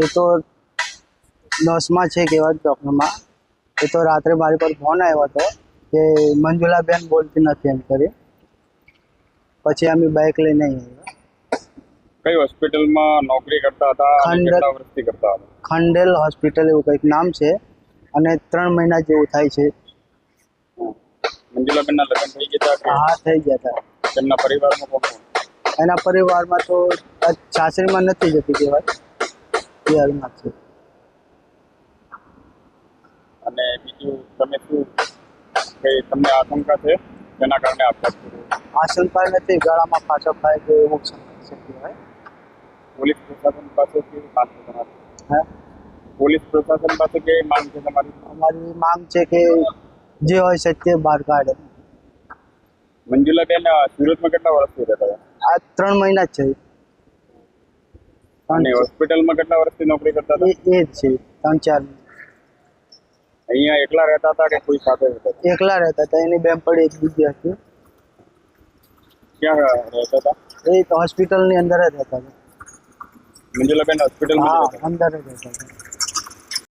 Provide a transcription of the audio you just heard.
એ તો 10માં છે કહેવાય ચોકમાં. એ તો રાત્રે મારી પર ફોન આવ્યો હતો કે મંજુલાબેન બોલતી નથી એમ કરી. પછી અમે બાઇક લઈને આવ્યા. કઈ હોસ્પિટલમાં નોકરી કરતા હતા અને કેટલા વર્ષથી કરતા હતા? ખંડેલ હોસ્પિટલ એવું કંઈક નામ છે અને 3 મહિના જેવું થાય છે. મંજુલાબેનના લગ્ન થઈ ગયા હતા? હા, થઈ ગયા હતા. તેમના પરિવારમાં કોણ કોણ? એના પરિવારમાં તો સાસરીમાં નથી જતી કહેવાય, પિયરમાં છે. અને બીજું તમે શું કઈ તમને આશંકા છે તેના કારણે આપઘાત કર્યો? આશંકા નથી, ગળામાં ફાંસો ખાય તો એવું છે કહેવાય. પોલીસ પ્રશાસન પાસે કેવી માંગ છે તમારી? હા, પોલીસ પ્રશાસન પાસે કેવી માંગ છે તમારી? અમારી માંગ છે કે જે હોય સત્ય બહાર કાઢે. મંજુલાબેન સુરતમાં કેટલા વર્ષથી રહેતા હતા? આ 3 મહિના જ છે. અને હોસ્પિટલમાં કેટલા વર્ષથી નોકરી કરતા હતા? એ જ છે 3-4. અહીંયા એકલા રહેતા હતા કે કોઈ સાથે રહેતા હતા? એકલા રહેતા હતા. એની બેનપણી એક બીજી હતી. ક્યાં રહેતા હતા? એ તો હોસ્પિટલની અંદર જ રહેતા હતા. મંજુલાબેન હોસ્પિટલમાં જ હા, રહેતા હતા? અંદર જ રહેતા હતા.